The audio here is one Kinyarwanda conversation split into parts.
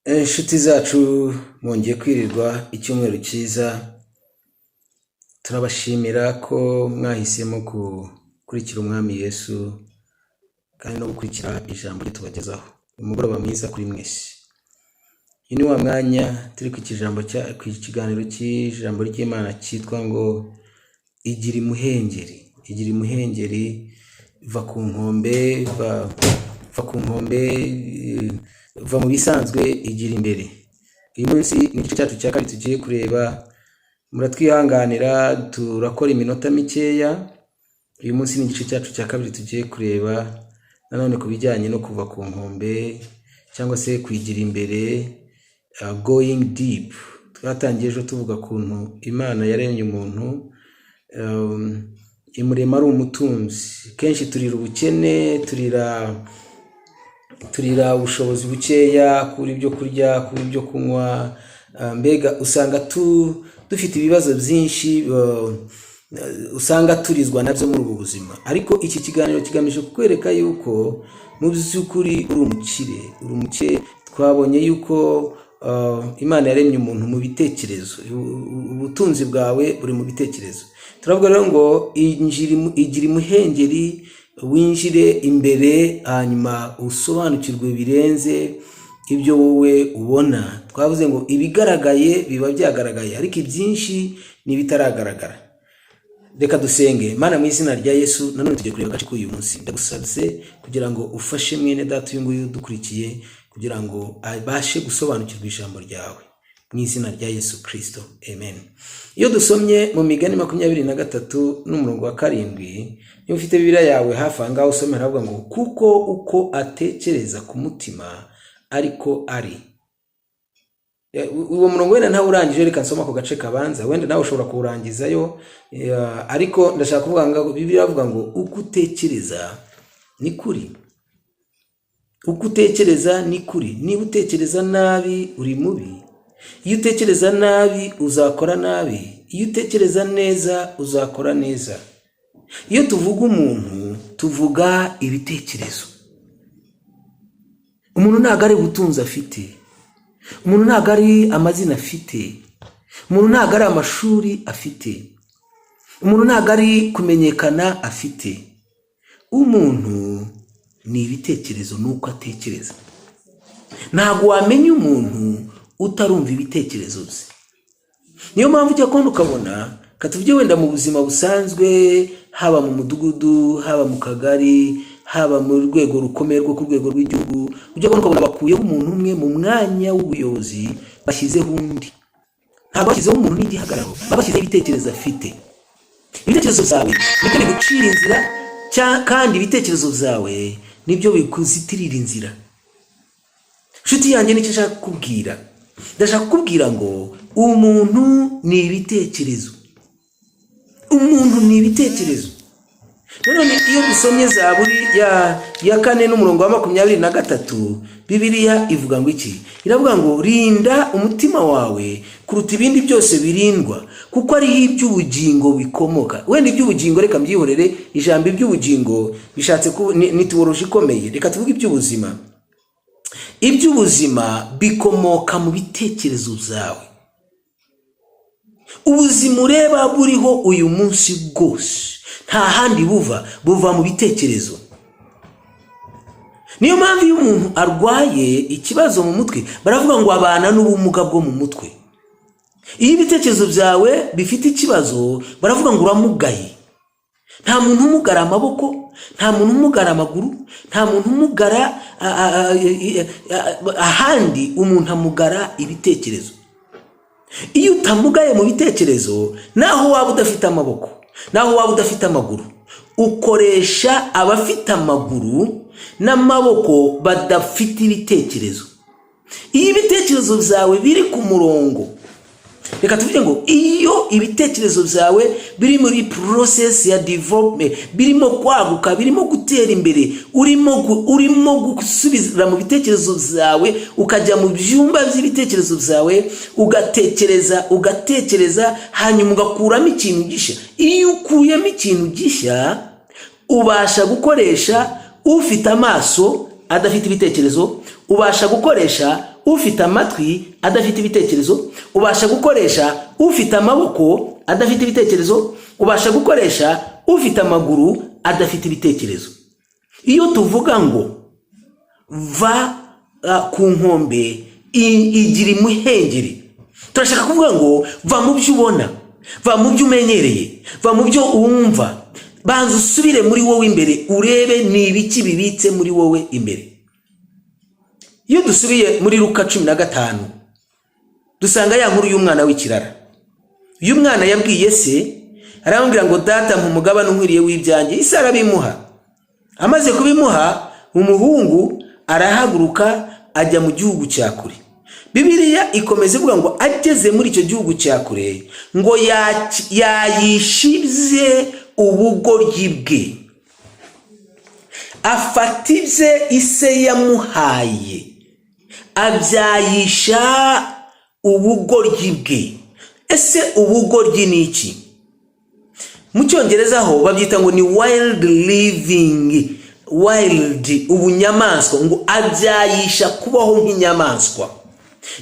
Inshuti zacu mwongeye kwirirwa icyumweru cyiza, turabashimira ko mwahisemo gukurikira umwami Yesu kandi no gukurikira ijambo rye tubagezaho. Umugoroba mwiza kuri mwese. Uyu ni wa mwanya turi ku kiganiro cy'ijambo ry'Imana cyitwa ngo igira imuhengeri. Igira imuhengeri, va ku nkombe, va mu bisanzwe, igira imbere. Uyu munsi ni igice cyacu cya kabiri tugiye kureba. Muratwihanganira, turakora iminota mikeya. Uyu munsi ni igice cyacu cya kabiri tugiye kureba nanone ku bijyanye no kuva ku nkombe cyangwa se kwigira imbere, going deep. Twatangiye ejo tuvuga kuntu Imana yaremye umuntu, imurema ari umutunzi. Kenshi turira ubukene, turira ubushobozi bukeya kuri ibyo kurya, kuri ibyo kunywa, mbega usanga dufite ibibazo byinshi, usanga turizwa nabyo muri ubu buzima. Ariko iki kiganiro kigamije kukwereka yuko mu by'ukuri uri umukire. Twabonye yuko Imana yaremye umuntu mu bitekerezo, ubutunzi bwawe buri mu bitekerezo. Turavuga rero ngo igira imuhengeri, winjire imbere hanyuma usobanukirwe birenze ibyo wowe ubona. Twavuze ngo ibigaragaye biba byagaragaye, ariko ibyinshi ni bitaragaragara. Reka dusenge. Mana, mu izina rya Yesu, nanone tugiye kureba agace k'uyu munsi. Ndagusabye kugira ngo ufashe mwene data uyu nguyu dukurikiye, kugira ngo abashe gusobanukirwa ijambo ryawe, mu izina rya Yesu Kristo, amen. Iyo dusomye mu Migani 23 n'umurongo wa 7, niba ufite Bibiliya yawe hafi ahangaho usome, haravuga ngo kuko uko atekereza ku mutima ariko ari. Uwo murongo wenda ntawe urangije, reka nsoma ako gace kabanza, wenda nawe ushobora kuwurangizayo, ariko ndashaka kuvuga ngo Bibiliya avuga ngo uko utekereza ni kuri. Uko utekereza ni kuri. Niba utekereza nabi uri mubi. Iyo utekereza nabi uzakora nabi. Iyo utekereza neza uzakora neza. Iyo tuvuga umuntu tuvuga ibitekerezo. Umuntu ntabwo ari ubutunzi afite, umuntu ntabwo ari amazina afite, umuntu ntabwo ari amashuri afite, umuntu ntabwo ari kumenyekana afite. Umuntu ni ibitekerezo, nuko atekereza. Ntabwo wamenya umuntu utarumva ibitekerezo bye. Niyo mpamvu ujya kubona ukabona, katuvye wenda mu buzima busanzwe, haba mu mudugudu, haba mu kagari, haba mu rwego rukomeye rwo ku rwego rw'igihugu, ujya kubona ukabona bakuyeho umuntu umwe mu mwanya w'ubuyobozi, bashyizeho undi. Ntabwo bashyizeho umuntu n'igihagararo, babashyizeho ibitekerezo afite. Ibitekerezo byawe nibyo bigucira inzira, kandi ibitekerezo byawe nibyo bikuzitirira inzira. Nshuti yanjye, nicyo nshaka kukubwira. Ndashaka kukubwira ngo umuntu ni ibitekerezo. Umuntu ni ibitekerezo. None iyo dusomye Zaburi ya 4 n'umurongo wa 23, Bibiliya ivuga ngo iki? Iravuga ngo rinda umutima wawe kuruta ibindi byose birindwa, kuko ariho iby'ubugingo bikomoka. Wenda iby'ubugingo reka mbyihorere, ijambo iby'ubugingo bishatse ni teoloji ikomeye. Reka tuvuge iby'ubuzima. Iby'ubuzima bikomoka mu bitekerezo byawe. Ubuzima ureba buriho uyu munsi bwose nta handi buva mu bitekerezo. Niyo mpamvu iyo umuntu arwaye ikibazo mu mutwe, baravuga ngo abana n'ubumuga bwo mu mutwe. Iyo ibitekerezo byawe bifite ikibazo, baravuga ngo uramugaye. Nta muntu umugara amaboko, nta muntu umugara amaguru, nta muntu umugara ahandi, umuntu amugara ibitekerezo. Iyo utamugaye mu bitekerezo, naho waba udafite amaboko, naho waba udafite amaguru, ukoresha abafite amaguru n'amaboko badafite ibitekerezo. Iyo ibitekerezo byawe biri ku murongo, reka tuvuge ngo iyo ibitekerezo byawe biri muri process ya development, birimo kwaguka, birimo gutera imbere, urimo gusubira mu bitekerezo byawe, ukajya mu byumba by'ibitekerezo byawe, ugatekereza hanyuma ugakuramo ikintu gishya. Iyo ukuyemo ikintu gishya, ubasha gukoresha ufite amaso adafite ibitekerezo, ubasha gukoresha ufite amatwi adafite ibitekerezo, ubasha gukoresha ufite amaboko adafite ibitekerezo, ubasha gukoresha ufite amaguru adafite ibitekerezo. Iyo tuvuga ngo va ku nkombe igira imuhengeri, turashaka kuvuga ngo va mu byo ubona, va mu byo umenyereye, va mu byo wumva, banza usubire muri wowe imbere urebe ni ibiki bibitse muri wowe imbere. Iyo dusubiye muri Luka 15 dusanga ya nkuru y'umwana w'ikirara. Uyu mwana yabwiye se, aramubwira ngo data mpumugabane unkwiriye w'ibyanjye. Ise arabimuha. Amaze kubimuha, umuhungu arahaguruka ajya mu gihugu cya kure. Bibiliya ikomeza ivuga ngo ageze muri icyo gihugu cya kure ngo yayishize ubugoryi bwe, afata ibye ise yamuhaye abyayisha ubugoryi bwe. Ese ubugoryi ni iki? Mu Cyongereza ho babyita ngo ni wild living, wild ubunyamaswa, ngo abyayisha kubaho nk'inyamaswa.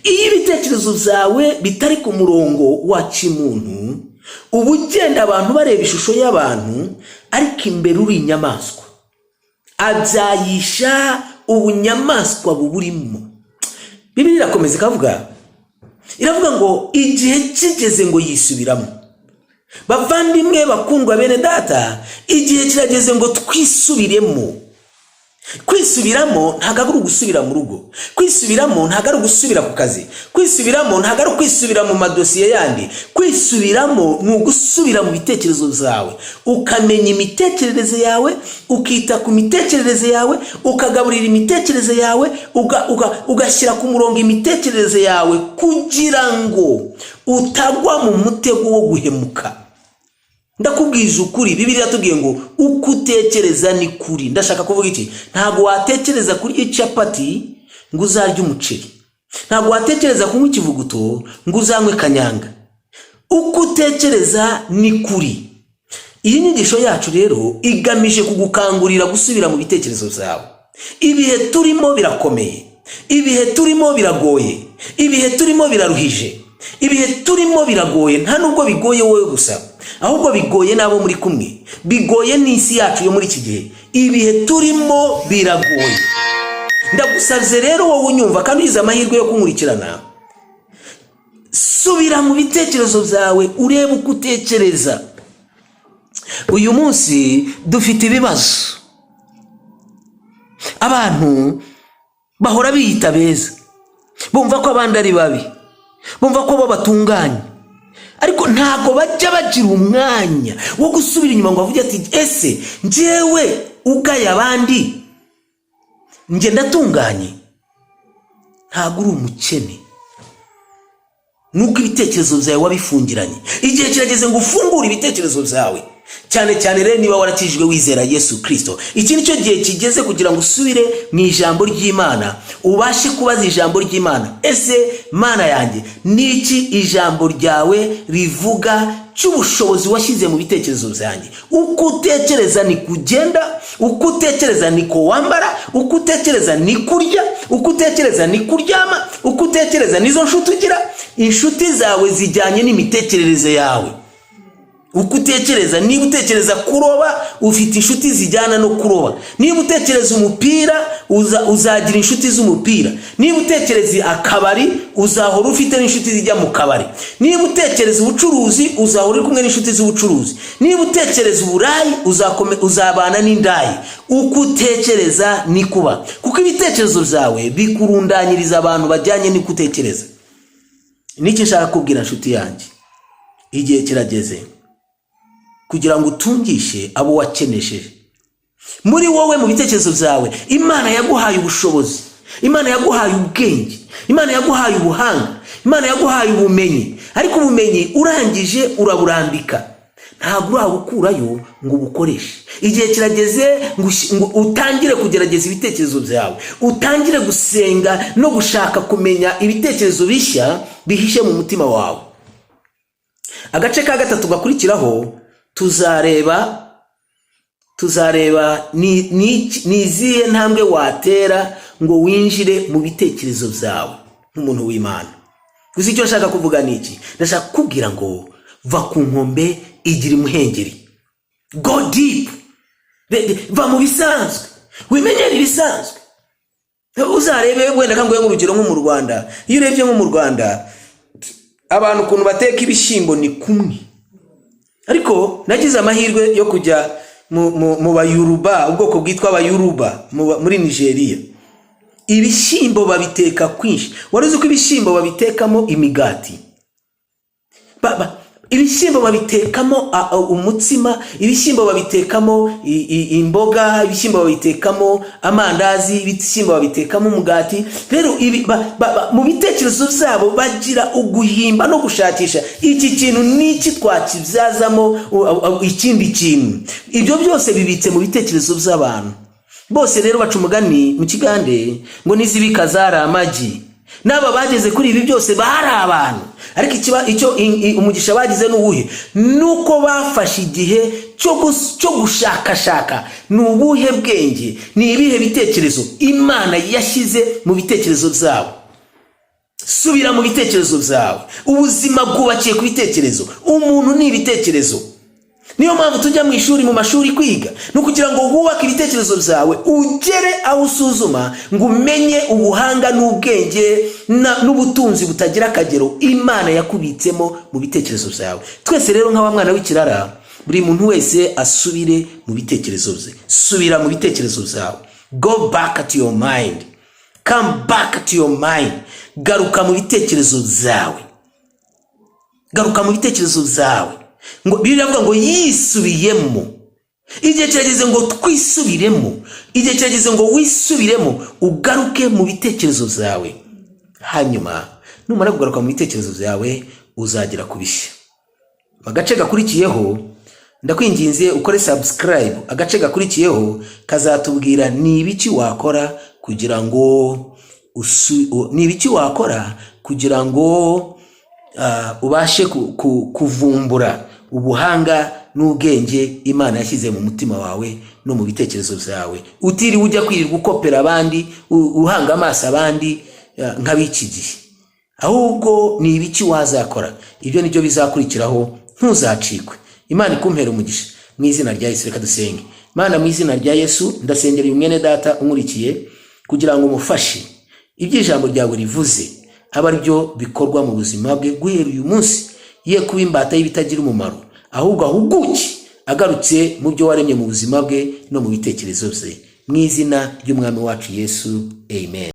Iyo ibitekerezo byawe bitari ku murongo wa kimuntu, uba ugenda abantu bareba ishusho y'abantu ariko imbere uri inyamaswa. Abyayisha ubunyamaswa buburimo. Bibiliya irakomeza iravuga ngo igihe kigeze ngo yisubiramo. Bavandimwe bakundwa bene data, igihe kirageze ngo twisubiremo. Kwisubiramo ntago ari ugusubira mu rugo, kwisubiramo ntago ari ugusubira ku kazi, kwisubiramo ntago ari kwisubira mu madosiye yandi. Kwisubiramo ni ugusubira mu bitekerezo byawe, ukamenya imitekerereze yawe, ukita ku mitekerereze yawe, ukagaburira imitekerereze yawe, ugashyira ku murongo imitekerereze yawe kugira ngo utagwa mu mutego wo guhemuka. Ndakubwije ukuri, Bibiliya tubwiye ngo uko utekereza ni kuri. Ndashaka kuvuga iki? Ntago watekereza kuri icapati ngo uzarye umuceri, ntago watekereza kunywa ikivuguto ngo uzanywe kanyanga. Uko utekereza ni kuri. Iyi nyigisho yacu rero igamije kugukangurira gusubira mu bitekerezo byawe. Ibihe turimo birakomeye, ibihe turimo biragoye, ibihe turimo biraruhije, ibihe turimo biragoye. Nta nubwo bigoye wowe gusa, ahubwo bigoye nabo muri kumwe, bigoye n'isi yacu yo muri iki gihe. Ibihe turimo biragoye. Ndagusabye rero wowe unyumva kandi ugize amahirwe yo kunkurikirana, subira mu bitekerezo byawe urebe uko utekereza. Uyu munsi dufite ibibazo. Abantu bahora biyita beza, bumva ko abandi ari babi, bumva ko bo batunganye, ariko ntago bajya bagira umwanya wo gusubira inyuma ngo bavuge ati ese njyewe ugaya abandi nge ndatunganye? Ntago uri umukene, nuko ibitekerezo byawe wabifungiranye. Igihe kirageze ngo ufungure ibitekerezo byawe, cyane cyane rero niba warakijijwe wizera Yesu Kristo. Iki nicyo gihe kigeze kugira ngo usubire mu ijambo ry'Imana, ubashe kubaza ijambo ry'Imana. Ese Mana yanjye, niki ijambo ryawe rivuga cy'ubushobozi washyize mu bitekerezo byanjye? Uko utekereza ni kugenda, uko utekereza ni ko wambara, uko utekereza ni kurya, uko utekereza ni kuryama, uko utekereza nizo nshuti ugira. Inshuti zawe zijyanye n'imitekerereze yawe. Uko utekereza, niba utekereza kuroba, ufite inshuti zijyana no kuroba. Niba utekereza umupira, uzagira inshuti z'umupira. Niba utekereza akabari, uzahora ufite n'inshuti zijya mu kabari. Niba utekereza ubucuruzi, uzahora uri kumwe n'inshuti z'ubucuruzi. Niba utekereza uburayi, uzabana n'indayi. Uko utekereza ni kuba, kuko ibitekerezo byawe bikurundanyiriza abantu bajyanye n'uko utekereza. Niki nshaka kubwira inshuti yanjye, igihe kirageze kugira ngo utungishe abo wakenesheje. Muri wowe mu bitekerezo byawe, Imana yaguhaye ubushobozi, Imana yaguhaye ubwenge, Imana yaguhaye ubuhanga, Imana yaguhaye ubumenyi, ariko ubumenyi urangije uraburambika, ntabwo urabukurayo ngo ubukoreshe. Igihe kirageze ngo utangire kugerageza ibitekerezo byawe, utangire gusenga no gushaka kumenya ibitekerezo bishya bihishe mu mutima wawe. Agace ka gatatu gakurikiraho tuzareba ni izihe ntambwe watera ngo winjire mu bitekerezo byawe. nk'umuntu w'Imana. Gusa icyo nshaka kuvuga ni iki? Ndashaka kubwira ngo va ku nkombe igira imuhengeri. Go deep. Va mu bisanzwe, wimenyere ibisanzwe. Uzarebe wenda kangoye nk'urugero nko mu Rwanda. Iyo urebye nko mu Rwanda abantu ukuntu bateka ibishyimbo ni kumwe, ariko nagize amahirwe yo kujya mu Bayuruba, ubwoko bwitwa Abayuruba muri Nigeria. Ibishyimbo babiteka kwinshi. Wari uzi ko ibishyimbo babitekamo imigati? Ibishyimbo babitekamo umutsima, ibishyimbo babitekamo imboga, ibishyimbo babitekamo amandazi, ibishyimbo babitekamo umugati. Rero mu bitekerezo byabo bagira uguhimba no gushakisha iki kintu n'iki twakibyazamo ikindi kintu. Ibyo byose bibitse mu bitekerezo by'abantu. Bose rero baca umugani mu Kigande ngo nizibika zari amagi. N'aba bageze kuri ibi byose bari abantu, ariko icyo umugisha bagize n'ubuhe? Nuko bafashe igihe cyo gushakashaka n'ubuhe bwenge, ni ibihe bitekerezo Imana yashyize mu bitekerezo byabo. Subira mu bitekerezo byawe. Ubuzima bwubakiye ku bitekerezo. Umuntu ni ibitekerezo. Niyo mpamvu tujya mu ishuri, mu mashuri kwiga, no kugira ngo wubake ibitekerezo byawe, ugere aho usuzuma ngo umenye ubuhanga n'ubwenge n'ubutunzi butagira akagero Imana yakubitsemo mu bitekerezo byawe. Twese rero nk'aba mwana w'ikirara, buri muntu wese asubire mu bitekerezo bye. Subira mu bitekerezo byawe. Go back to your mind. Come back to your mind. Garuka mu bitekerezo byawe. Garuka mu bitekerezo byawe. Ngo Bibiliya ivuga ngo yisubiyemo. Igihe kirageze ngo twisubiremo. Igihe kirageze ngo wisubiremo, ugaruke mu bitekerezo byawe. Hanyuma numara kugaruka mu bitekerezo byawe, uzagira kubishya. Agace gakurikiyeho ndakwinginze ukore subscribe. Agace gakurikiyeho kazatubwira ni ibiki wakora kugira ngo ubashe kuvumbura ubuhanga n'ubwenge Imana yashyize mu mutima wawe no mu bitekerezo byawe. Utiri ujya kwirirwa ukopera abandi, uhanga amaso abandi nk'abiki gihe. Ahubwo ni ibiki wazakora. Ibyo nibyo bizakurikiraho, ntuzacikwe. Imana ikumpera umugisha mu izina rya Yesu. Reka dusenge. Mana, mu izina rya Yesu ndasengera uyu mwene data umurikiye kugira ngo umufashe iby'ijambo ryawe rivuze aba ari byo bikorwa mu buzima bwe guhera uyu munsi, ye kuba imbata y'ibitagira umumaro, ahubwo ahuguke agarutse mu byo waremye mu buzima bwe no mu bitekerezo bye. Mu izina ry'umwami wacu Yesu, amen.